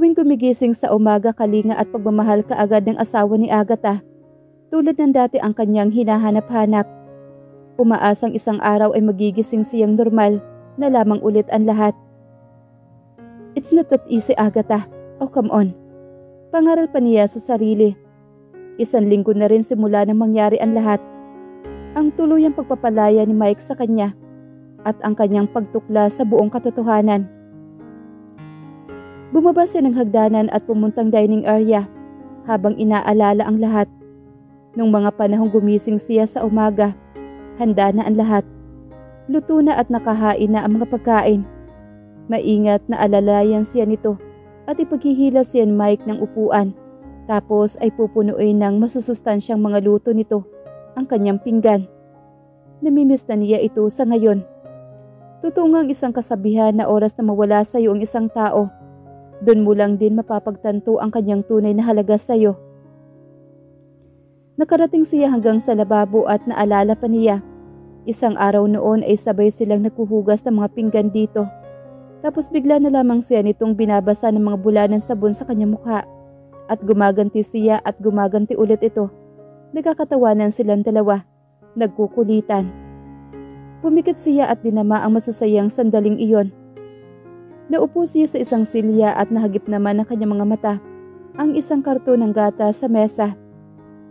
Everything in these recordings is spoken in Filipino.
Tuwing gumigising sa umaga, kalinga at pagmamahal kaagad ng asawa ni Agatha. Tulad ng dati ang kanyang hinahanap-hanap. Umaasang isang araw ay magigising siyang normal na lamang ulit ang lahat. It's not that easy, Agatha. Oh, come on. Pangaral pa niya sa sarili. 1 linggo na rin simula nang mangyari ang lahat. Ang tuluyang pagpapalaya ni Mike sa kanya at ang kanyang pagtukla sa buong katotohanan. Bumaba siya ng hagdanan at pumuntang dining area habang inaalala ang lahat. Nung mga panahong gumising siya sa umaga, handa na ang lahat. Luto na at nakahain na ang mga pagkain. Maingat na alalayan siya nito at ipaghihila siya ni Mike ng upuan. Tapos ay pupunuin ng masusustansyang mga luto nito ang kanyang pinggan. Namimiss na niya ito sa ngayon. Totoo ngang isang kasabihan na oras na mawala sa iyo ang isang tao, doon mo lang din mapapagtanto ang kanyang tunay na halaga sa iyo. Nakarating siya hanggang sa lababo at naalala pa niya. Isang araw noon ay sabay silang naghuhugas ng mga pinggan dito. Tapos bigla na lamang siya nitong binabasa ng mga bula ng sabon sa kanyang mukha. At gumaganti siya at gumaganti ulit ito. Nagkakatawanan silang dalawa. Nagkukulitan. Pumikit siya at dinama ang masasayang sandaling iyon. Naupo siya sa isang silya at nahagip naman ng kanyang mga mata ang isang karton ng gata sa mesa.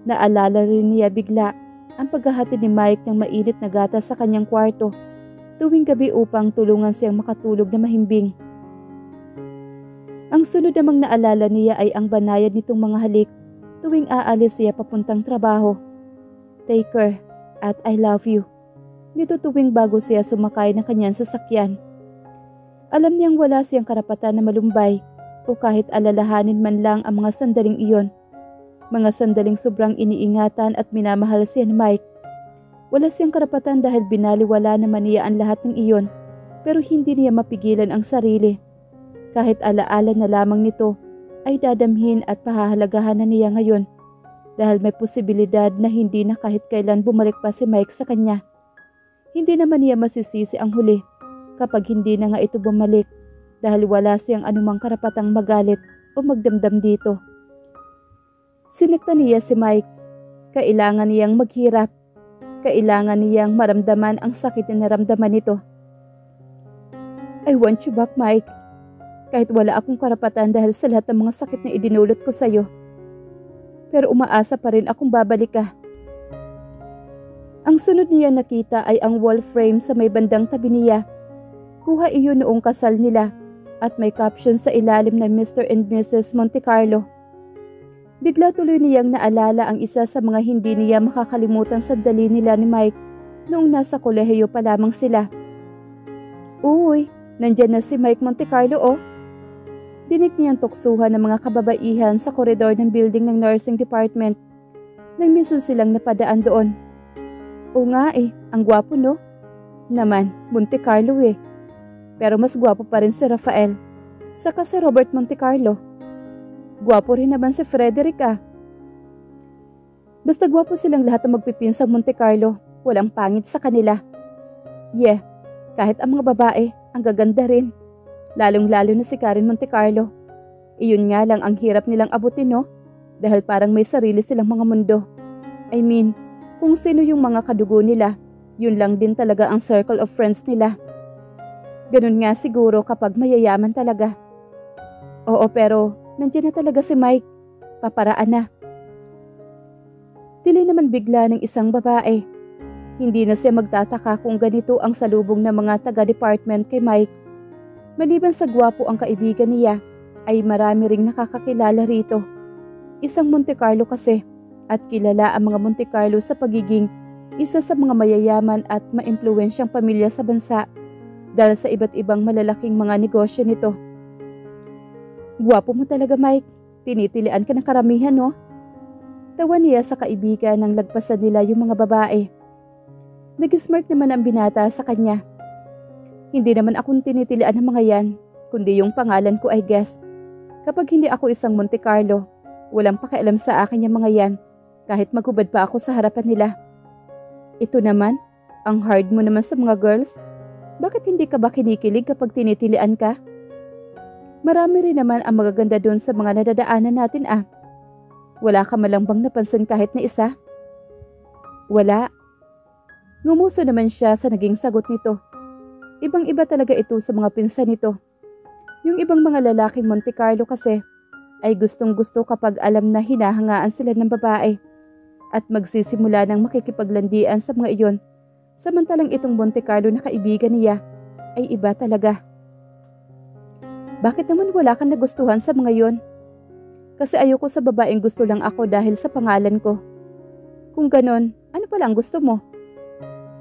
Naalala rin niya bigla ang paghahatid ni Mike ng mainit na gata sa kanyang kwarto tuwing gabi upang tulungan siyang makatulog na mahimbing. Ang sunod namang naalala niya ay ang banayad nitong mga halik tuwing aalis siya papuntang trabaho. Take care at I love you. Nito tuwing bago siya sumakay ng kanyang sasakyan. Alam niyang wala siyang karapatan na malumbay o kahit alalahanin man lang ang mga sandaling iyon. Mga sandaling sobrang iniingatan at minamahal siya ni Mike. Wala siyang karapatan dahil binaliwala naman niya ang lahat ng iyon, pero hindi niya mapigilan ang sarili. Kahit alaala na lamang nito ay dadamhin at pahahalagahan na niya ngayon dahil may posibilidad na hindi na kahit kailan bumalik pa si Mike sa kanya. Hindi naman niya masisisi ang huli kapag hindi na nga ito bumalik dahil wala siyang anumang karapatang magalit o magdamdam dito. Sinaktan niya si Mike. Kailangan niyang maghirap. Kailangan niyang maramdaman ang sakit na naramdaman nito. I want you back, Mike. Kahit wala akong karapatan dahil sa lahat ng mga sakit na idinulot ko sa iyo. Pero umaasa pa rin akong babalik ka. Ang sunod niya nakita ay ang wall frame sa may bandang tabi niya. Kuha iyon noong kasal nila at may caption sa ilalim na Mr. and Mrs. Monte Carlo. Bigla tuloy niyang naalala ang isa sa mga hindi niya makakalimutan sandali nila ni Mike noong nasa kolehiyo pa lamang sila. Uy, nandyan na si Mike Monte Carlo oh. Dinig niyang tuksuhan ng mga kababaihan sa koridor ng building ng nursing department nang minsan silang napadaan doon. Oo nga ang gwapo no? Naman, Monte Carlo eh. Pero mas gwapo pa rin si Rafael. Saka si Robert Monte Carlo. Gwapo rin naman si Frederick Basta gwapo silang lahat ng magpipinsang Monte Carlo. Walang pangit sa kanila. Yeah, kahit ang mga babae, ang gaganda rin. Lalong-lalo na si Karen Monte Carlo. Iyon nga lang ang hirap nilang abutin no? Dahil parang may sarili silang mga mundo. I mean, kung sino yung mga kadugo nila, yun lang din talaga ang circle of friends nila. Ganun nga siguro kapag mayayaman talaga. Oo pero nandiyan na talaga si Mike. Paparaan na. Tili naman bigla ng isang babae. Hindi na siya magtataka kung ganito ang salubong ng mga taga-department kay Mike. Maliban sa gwapo ang kaibigan niya, ay marami ring nakakakilala rito. Isang Monte Carlo kasi at kilala ang mga Monte Carlo sa pagiging isa sa mga mayayaman at maimpluwensyang pamilya sa bansa dahil sa iba't ibang malalaking mga negosyo nito. Gwapo mo talaga Mike, tinitilian ka ng karamihan no? Tawa niya sa kaibigan nang lagpasan nila yung mga babae. Nag-smirk naman ang binata sa kanya. Hindi naman akong tinitilian ng mga yan, kundi yung pangalan ko I guess. Kapag hindi ako isang Monte Carlo, walang pakialam sa akin yung mga yan, kahit maghubad pa ako sa harapan nila. Ito naman, ang hard mo naman sa mga girls. Bakit hindi ka ba kinikilig kapag tinitilian ka? Marami rin naman ang magaganda doon sa mga nadadaanan natin ah. Wala ka malang bang napansin kahit na isa? Wala. Ngumuso naman siya sa naging sagot nito. Ibang-iba talaga ito sa mga pinsan nito. Yung ibang mga lalaking Monte Carlo kasi ay gustong-gusto kapag alam na hinahangaan sila ng babae at magsisimula ng makikipaglandian sa mga iyon. Samantalang itong Monte Carlo na kaibigan niya ay iba talaga. Bakit naman wala kang nagustuhan sa mga iyon? Kasi ayoko sa babaeng gusto lang ako dahil sa pangalan ko. Kung ganon, ano palang gusto mo?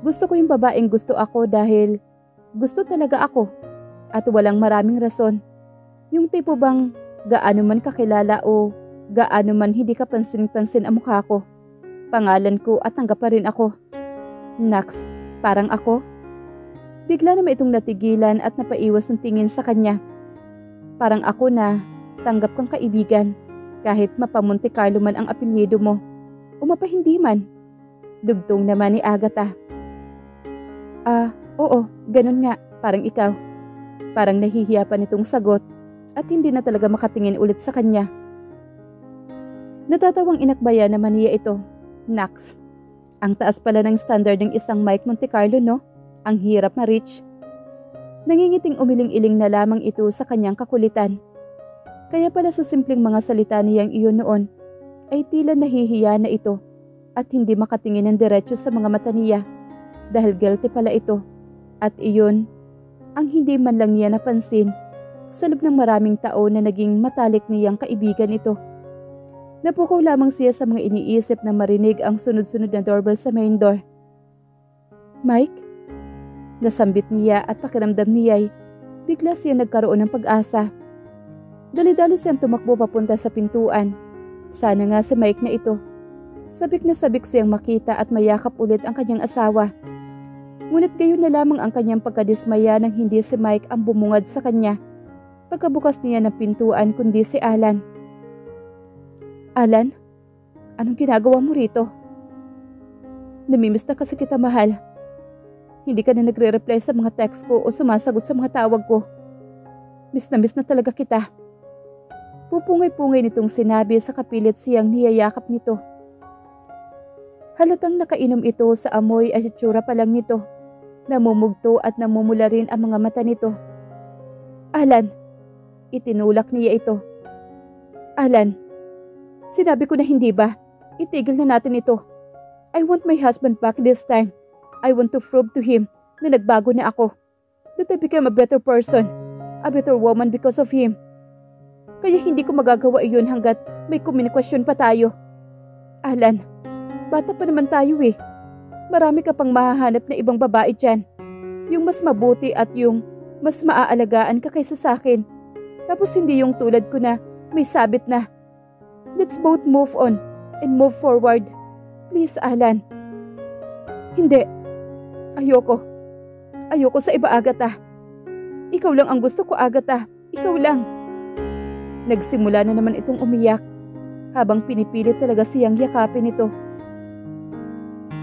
Gusto ko yung babaeng gusto ako dahil gusto talaga ako at walang maraming rason. Yung tipo bang gaano man kakilala o gaano man hindi ka pansin-pansin ang mukha ko, pangalan ko at tanggap pa rin ako. Naks, parang ako? Bigla naman itong natigilan at napaiwas ng tingin sa kanya. Parang ako na tanggap kang kaibigan kahit mapamonte Carlo man ang apelyido mo o mapahindi man. Dugtong naman ni Agatha. Oo, ganun nga, parang ikaw. Parang nahihiya pa nitong sagot at hindi na talaga makatingin ulit sa kanya. Natatawang inakbaya naman niya ito. Naks, ang taas pala ng standard ng isang Mike Monte Carlo, no? Ang hirap ma-reach. Nangingiting umiling-iling na lamang ito sa kanyang kakulitan. Kaya pala sa simpleng mga salita niyang iyon noon, ay tila nahihiya na ito at hindi makatingin ng diretso sa mga mata niya dahil guilty pala ito. At iyon ang hindi man lang niya napansin sa loob ng maraming taon na naging matalik niyang kaibigan ito. Napukaw lamang siya sa mga iniisip na marinig ang sunod-sunod na doorbell sa main door. Mike? Nasambit niya at pakiramdam niya ay bigla siya nagkaroon ng pag-asa. Dali-dali siyang tumakbo papunta sa pintuan. Sana nga si Mike na ito. Sabik na sabik siyang makita at mayakap ulit ang kanyang asawa. Ngunit gayon na lamang ang kanyang pagkadismaya nang hindi si Mike ang bumungad sa kanya. Pagkabukas niya ng pintuan kundi si Alan. Alan, anong ginagawa mo rito? Namimiss na kasi kita, mahal. Hindi ka na nagre-reply sa mga text ko o sumasagot sa mga tawag ko. Miss na talaga kita. Pupungay-pungay nitong sinabi sa kapilit siyang niyayakap nito. Halatang nakainom ito sa amoy at itsura pa lang nito. Namumugto at namumula rin ang mga mata nito. Alan, itinulak niya ito. Alan, sinabi ko na hindi ba? Itigil na natin ito. I want my husband back this time. I want to prove to him na nagbago na ako. That I became a better person, a better woman because of him. Kaya hindi ko magagawa iyon hanggat may komunikasyon pa tayo. Alan, bata pa naman tayo eh. Marami ka pang mahahanap na ibang babae dyan. Yung mas mabuti at yung mas maaalagaan ka kaysa sa akin. Tapos hindi yung tulad ko na may sabit na. Let's both move on and move forward. Please, Alan. Hindi. Ayoko. Ayoko sa iba, Agatha. Ikaw lang ang gusto ko, Agatha. Ikaw lang. Nagsimula na naman itong umiyak habang pinipilit talaga siyang yakapin ito.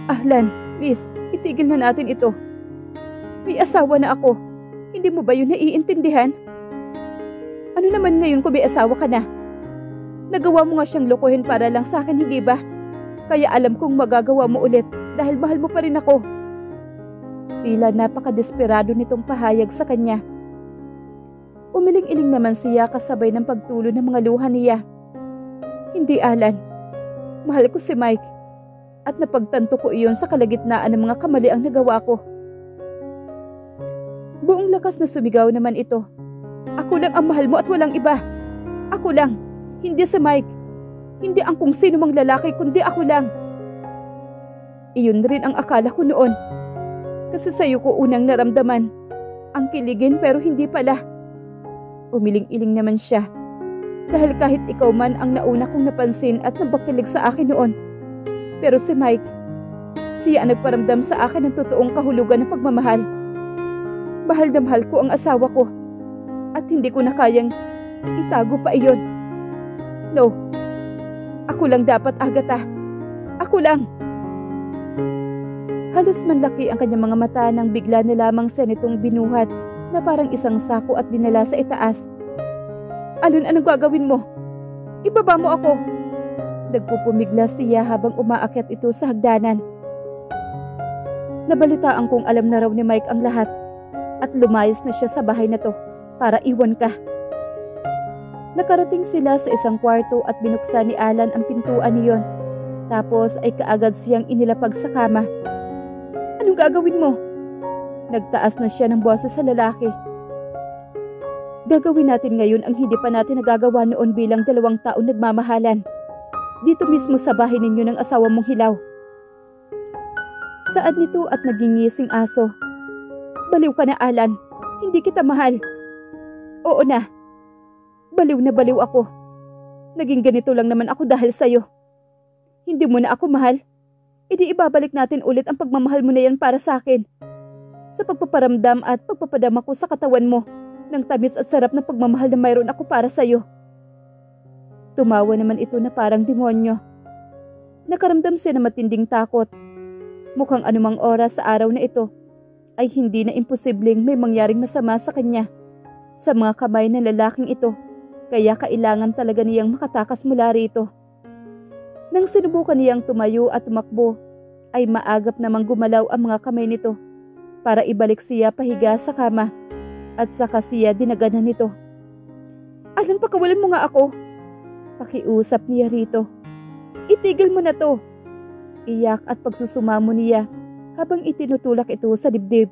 Alan, please, itigil na natin ito. May asawa na ako. Hindi mo ba yun naiintindihan? Ano naman ngayon kung may asawa ka na? Nagawa mo nga siyang lokohin para lang sa akin, hindi ba? Kaya alam kong magagawa mo ulit dahil mahal mo pa rin ako. Tila napakadesperado nitong pahayag sa kanya. Umiling-iling naman siya kasabay ng pagtulo ng mga luha niya. Hindi, Alan. Mahal ko si Mike. At napagtanto ko iyon sa kalagitnaan ng mga kamaliang nagawa ko. Buong lakas na sumigaw naman ito. Ako lang ang mahal mo at walang iba. Ako lang, hindi si Mike. Hindi ang kung sino mang lalaki kundi ako lang. Iyon rin ang akala ko noon. Kasi sa'yo ko unang naramdaman. Ang kiligin pero hindi pala. Umiling-iling naman siya. Dahil kahit ikaw man ang nauna kong napansin at nabakilig sa akin noon. Pero si Mike, siya ang nagparamdam sa akin ng totoong kahulugan ng pagmamahal. Mahal na mahal ko ang asawa ko. At hindi ko na kayang itago pa iyon. No. Ako lang dapat, Agatha. Ako lang. Halos manlaki ang kanyang mga mata nang bigla na lamang siya nitong binuhat na parang isang sako at dinala sa itaas. Alon, anong gagawin mo? Ibaba mo ako. Nagpupumiglas siya habang umaakyat ito sa hagdanan. Nabalitaan kong alam na raw ni Mike ang lahat at lumayas na siya sa bahay na to para iwan ka. Nakarating sila sa isang kwarto at binuksan ni Alan ang pintuan niyon. Tapos ay kaagad siyang inilapag sa kama. Anong gagawin mo? Nagtaas na siya ng boses sa lalaki. Gagawin natin ngayon ang hindi pa natin nagagawa noon bilang 2 taon nagmamahalan. Dito mismo sa bahay ninyo ng asawa mong hilaw. Saad nito at nagingising aso. Baliw ka na, Alan. Hindi kita mahal. Oo na. Baliw na baliw ako. Naging ganito lang naman ako dahil sa'yo. Hindi mo na ako mahal. Idi ibabalik natin ulit ang pagmamahal mo na yan para sa akin. Sa pagpaparamdam at pagpapadama ko sa katawan mo ng tamis at sarap na pagmamahal na mayroon ako para sa'yo. Tumawa naman ito na parang demonyo. Nakaramdam siya ng matinding takot. Mukhang anumang oras sa araw na ito ay hindi na imposibleng may mangyaring masama sa kanya. Sa mga kamay ng lalaking ito, kaya kailangan talaga niyang makatakas mula rito. Nang sinubukan niyang tumayo at tumakbo, ay maagap namang gumalaw ang mga kamay nito para ibalik siya pahiga sa kama at saka siya dinaganan nito. Alan, pakawalan mo nga ako. Pakiusap niya rito. Itigil mo na to. Iyak at pagsusumamo niya habang itinutulak ito sa dibdib.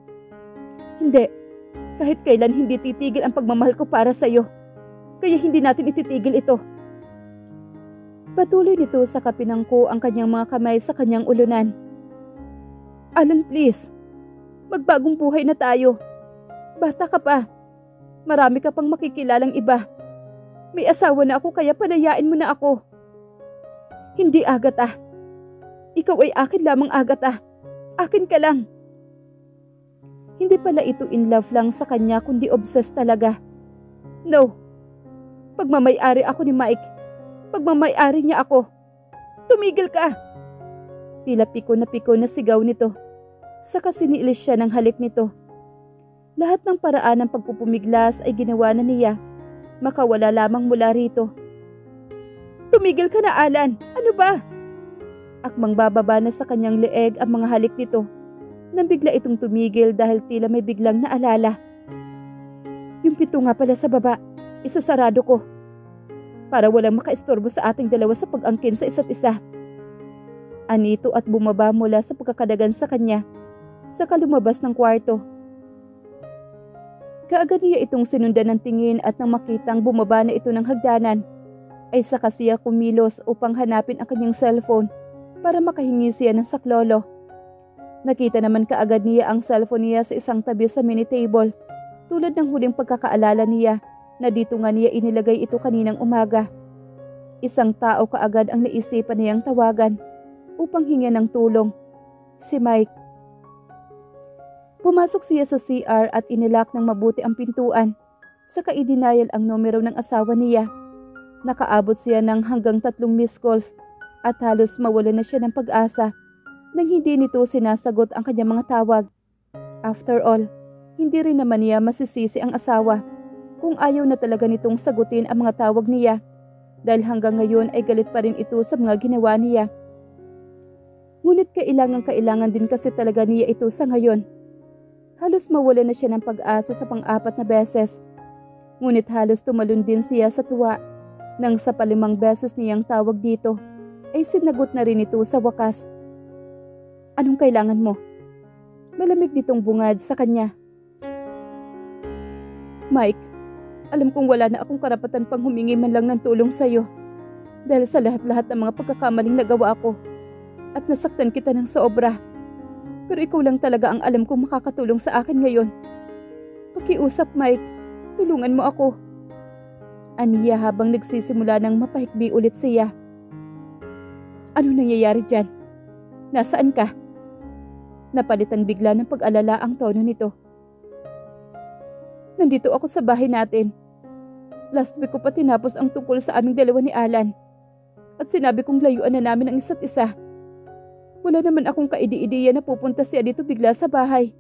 Hindi. Kahit kailan hindi titigil ang pagmamahal ko para sa'yo. Kaya hindi natin ititigil ito. Patuloy nito sa kapinangko ang kanyang mga kamay sa kanyang ulunan. Alan, please. Magbagong buhay na tayo. Bata ka pa. Marami ka pang makikilalang iba. May asawa na ako kaya palayain mo na ako. Hindi, Agatha. Ikaw ay akin lamang, Agatha. Akin ka lang. Hindi pala ito in love lang sa kanya kundi obsessed talaga. No. Pagmamay-ari ako ni Mike. Pagmamay-ari niya ako. Tumigil ka! Tila piko na sigaw nito. Saka siniilis siya ng halik nito. Lahat ng paraan ng pagpupumiglas ay ginawa na niya. Makawala lamang mula rito. Tumigil ka na, Alan! Ano ba? Akmang bababa na sa kanyang leeg ang mga halik nito. Nang bigla itong tumigil dahil tila may biglang naalala. Yung pito nga pala sa baba. Isasarado ko. Para walang makaistorbo sa ating dalawa sa pag-angkin sa isa't isa. Anito at bumaba mula sa pagkakadagan sa kanya. Saka lumabas ng kwarto. Kaagad niya itong sinundan ng tingin at nang makitang bumaba na ito ng hagdanan, ay saka siya kumilos upang hanapin ang kanyang cellphone para makahingi siya ng saklolo. Nakita naman kaagad niya ang cellphone niya sa isang tabi sa mini table, tulad ng huling pagkakaalala niya na dito nga niya inilagay ito kaninang umaga. Isang tao kaagad ang naisipan niyang tawagan upang hingin ng tulong. Si Mike. Pumasok siya sa CR at inilak ng mabuti ang pintuan. Saka i-denial ang numero ng asawa niya. Nakaabot siya ng hanggang 3 missed calls at halos mawala na siya ng pag-asa nang hindi nito sinasagot ang kanyang mga tawag. After all, hindi rin naman niya masisisi ang asawa kung ayaw na talaga nitong sagutin ang mga tawag niya dahil hanggang ngayon ay galit pa rin ito sa mga ginawa niya. Ngunit kailangan din kasi talaga niya ito sa ngayon. Halos mawala na siya ng pag-asa sa pang-4 na beses. Ngunit halos tumalon din siya sa tuwa nang sa 5 beses niyang tawag dito ay sinagot na rin ito sa wakas. Anong kailangan mo? Malamig nitong bungad sa kanya. Mike, alam kong wala na akong karapatan pang humingi man lang ng tulong sa'yo dahil sa lahat-lahat ng mga pagkakamaling nagawa ko at nasaktan kita ng sobra. Pero ikaw lang talaga ang alam kong makakatulong sa akin ngayon. Pakiusap, Mike. Tulungan mo ako. Aniya habang nagsisimula ng mapahikbi ulit siya. Ano nangyayari dyan? Nasaan ka? Napalitan bigla ng pag-alala ang tono nito. Nandito ako sa bahay natin. Last week ko pa tinapos ang tungkol sa aming dalawa ni Alan. At sinabi kong layuan na namin ang isa't isa. Wala naman akong kaidi-idiya na pupunta siya dito bigla sa bahay.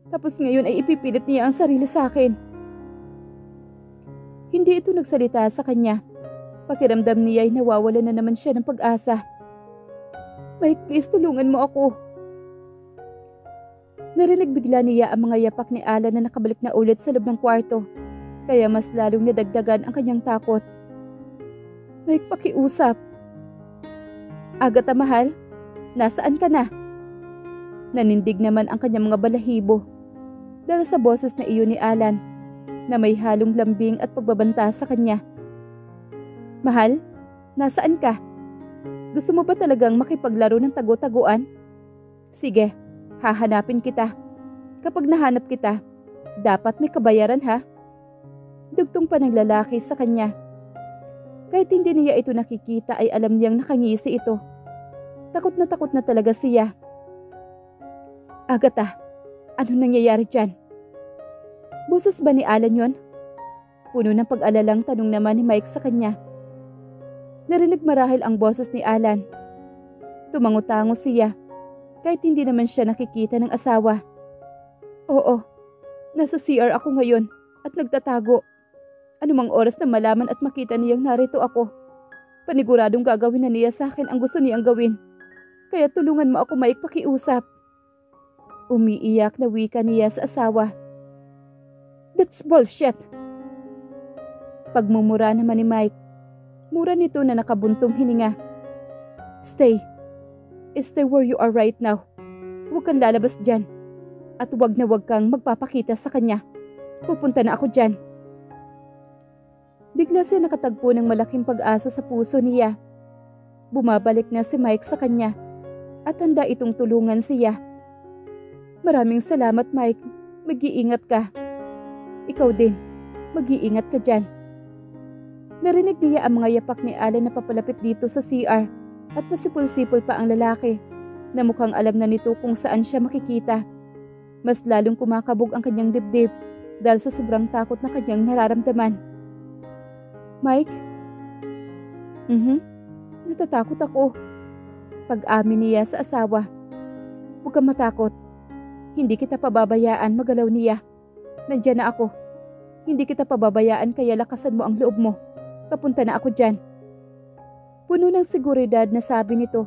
Tapos ngayon ay ipipilit niya ang sarili sa akin. Hindi ito nagsalita sa kanya. Pakiramdam niya ay nawawala na naman siya ng pag-asa. Mike, please tulungan mo ako. Narinig bigla niya ang mga yapak ni Alan na nakabalik na ulit sa loob ng kwarto. Kaya mas lalong nadagdagan ang kanyang takot. Mike, pakiusap. Agatha, mahal, nasaan ka na? Nanindig naman ang kanyang mga balahibo dahil sa boses na iyon ni Alan na may halong lambing at pagbabanta sa kanya. Mahal, nasaan ka? Gusto mo ba talagang makipaglaro ng tago-taguan? Sige, hahanapin kita. Kapag nahanap kita, dapat may kabayaran ha? Dugtong pa ng lalaki sa kanya. Kahit hindi niya ito nakikita ay alam niyang nakangisi ito. Takot na talaga siya. Agatha, ano nangyayari dyan? Boses ba ni Alan yon? Puno ng pag-alalang tanong naman ni Mike sa kanya. Narinig marahil ang boses ni Alan. Tumango-tango siya, kahit hindi naman siya nakikita ng asawa. Oo, nasa CR ako ngayon at nagtatago. Anumang oras na malaman at makita niyang narito ako, paniguradong gagawin na niya sa akin ang gusto niyang gawin. Kaya tulungan mo ako, Mike, pakiusap. Umiiyak na wika niya sa asawa. That's bullshit. Pagmumura naman ni Mike. Mura nito na nakabuntong hininga. Stay where you are right now. Huwag kang lalabas dyan. At huwag na huwag kang magpapakita sa kanya. Pupunta na ako dyan. Bigla siya nakatagpo ng malaking pag-asa sa puso niya. Bumabalik na si Mike sa kanya at handa itong tulungan siya. Maraming salamat, Mike. Mag-iingat ka. Ikaw din. Mag-iingat ka dyan. Narinig niya ang mga yapak ni Alan na papalapit dito sa CR at pasipol-sipol pa ang lalaki na mukhang alam na nito kung saan siya makikita. Mas lalong kumakabog ang kanyang dibdib dahil sa sobrang takot na kanyang nararamdaman. Mike? Natatakot ako. Pag-amin niya sa asawa. Huwag kang matakot. Hindi kita pababayaan, magalaw niya. Nandiyan na ako. Hindi kita pababayaan kaya lakasan mo ang loob mo. Papunta na ako dyan. Puno ng seguridad na sabi nito.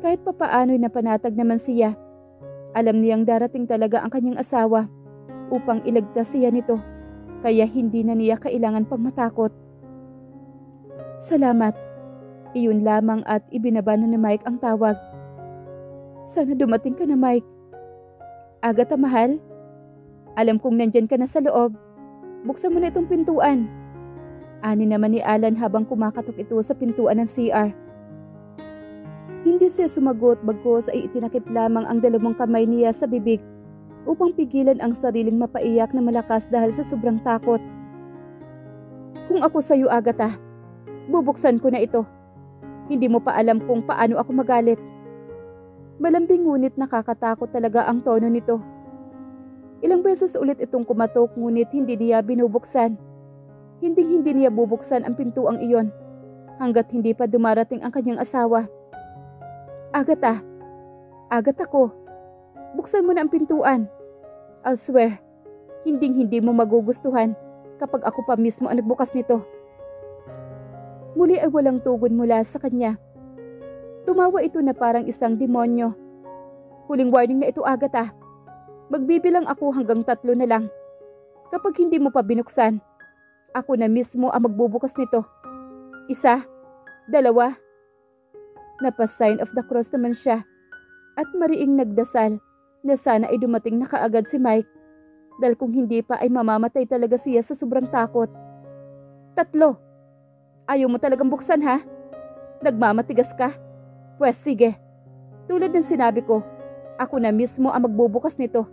Kahit papaano'y napanatag naman siya. Alam niyang darating talaga ang kanyang asawa upang iligtas siya nito. Kaya hindi na niya kailangan pang matakot. Salamat. Iyon lamang at ibinaba na ni Mike ang tawag. Sana dumating ka na, Mike. Agatha, mahal. Alam kong nandyan ka na sa loob. Buksan mo na itong pintuan. Ani naman ni Alan habang kumakatok ito sa pintuan ng CR. Hindi siya sumagot bagkus ay itinakip lamang ang dalawang kamay niya sa bibig upang pigilan ang sariling mapaiyak na malakas dahil sa sobrang takot. Kung ako sa iyo, Agatha, bubuksan ko na ito. Hindi mo pa alam kung paano ako magalit. Malambing ngunit nakakatakot talaga ang tono nito. Ilang beses ulit itong kumatok ngunit hindi niya binubuksan. Hindi niya bubuksan ang pintuang iyon hanggat hindi pa dumarating ang kanyang asawa. Agatha, Agatha ko, buksan mo na ang pintuan. I'll swear, hindi mo magugustuhan kapag ako pa mismo ang nagbukas nito. Muli ay walang tugon mula sa kanya. Tumawa ito na parang isang demonyo. Huling warning na ito, Agatha. Magbibilang ako hanggang 3 na lang. Kapag hindi mo pa binuksan, ako na mismo ang magbubukas nito. 1, 2. Napa-sign of the cross naman siya at mariing nagdasal na sana ay dumating na kaagad si Mike dahil kung hindi pa ay mamamatay talaga siya sa sobrang takot. 3. Ayaw mo talagang buksan, ha? Nagmamatigas ka? Pwes sige. Tulad ng sinabi ko, ako na mismo ang magbubukas nito.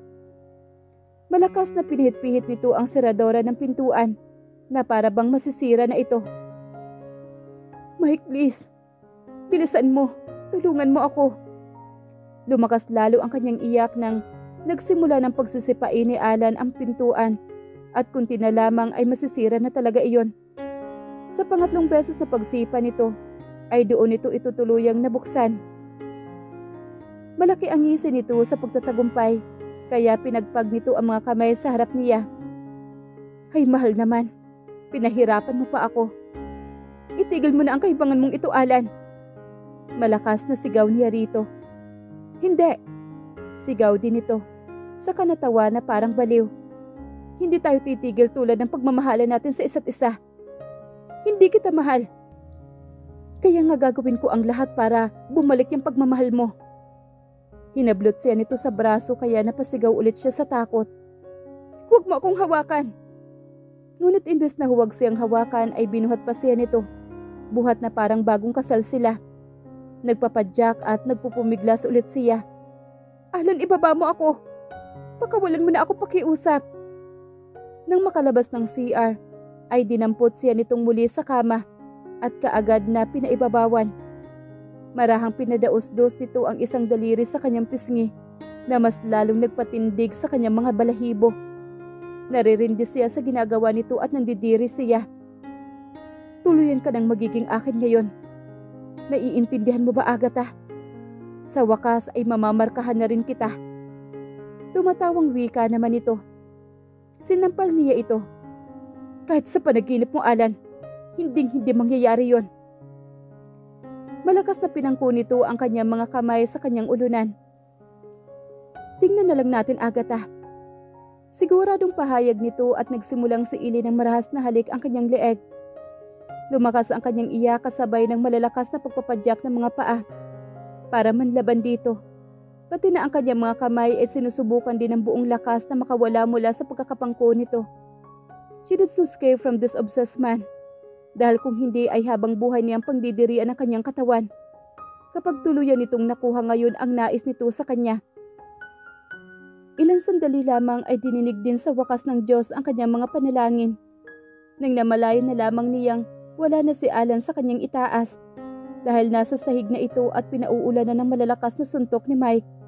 Malakas na pinihit-pihit nito ang seradora ng pintuan na para bang masisira na ito. Mike, please. Bilisan mo. Tulungan mo ako. Lumakas lalo ang kanyang iyak nang nagsimula ng pagsisipain ni Alan ang pintuan at kunti na lamang ay masisira na talaga iyon. Sa pangatlong beses na pagsipa nito ay doon ito itutuluyang nabuksan. Malaki ang ngisi nito sa pagtatagumpay kaya pinagpag nito ang mga kamay sa harap niya. Ay mahal naman, Pinahirapan mo pa ako. Itigil mo na ang kahibangan mong ito, Alan. Malakas na sigaw niya rito. Hindi. Sigaw din ito. Saka natawa na parang baliw. Hindi tayo titigil tulad ng pagmamahalan natin sa isa't isa. Hindi kita mahal. Kaya nga gagawin ko ang lahat para bumalik yung pagmamahal mo. Hinablot siya nito sa braso kaya napasigaw ulit siya sa takot. Huwag mo akong hawakan. Ngunit imbes na huwag siyang hawakan ay binuhat pa siya nito. Buhat na parang bagong kasal sila. Nagpapadyak at nagpupumiglas ulit siya. Alan, ibaba mo ako. Pakawalan mo na ako pakiusap. Nang makalabas ng CR, ay dinampot siya nitong muli sa kama at kaagad na pinaibabawan. Marahang pinadaos-dos nito ang isang daliri sa kanyang pisngi na mas lalong nagpatindig sa kanyang mga balahibo. Naririndi siya sa ginagawa nito at nandidiri siya. Tuluyan ka nang magiging akin ngayon. Naiintindihan mo ba, Agatha? Sa wakas ay mamamarkahan na rin kita. Tumatawang wika naman ito. Sinampal niya ito. Kahit sa panaginip mo, Alan, hinding-hindi mangyayari yon. Malakas na pinangko nito ang kanyang mga kamay sa kanyang ulunan. Tingnan na lang natin, Agatha. Siguradong pahayag nito at nagsimulang siili ng marahas na halik ang kanyang leeg. Lumakas ang kanyang iyak kasabay ng malalakas na pagpapadyak ng mga paa para manlaban dito. Pati na ang kanyang mga kamay ay sinusubukan din ng buong lakas na makawala mula sa pagkakapangko nito. She needs to escape from this obsessed man. Dahil kung hindi ay habang buhay niyang pangdidirian ang kanyang katawan. Kapag tuluyan nitong nakuha ngayon ang nais nito sa kanya. Ilang sandali lamang ay dininig din sa wakas ng Diyos ang kanyang mga panalangin. Nang namalayan na lamang niyang wala na si Alan sa kanyang itaas dahil nasa sahig na ito at pinauulanan ng malalakas na suntok ni Mike.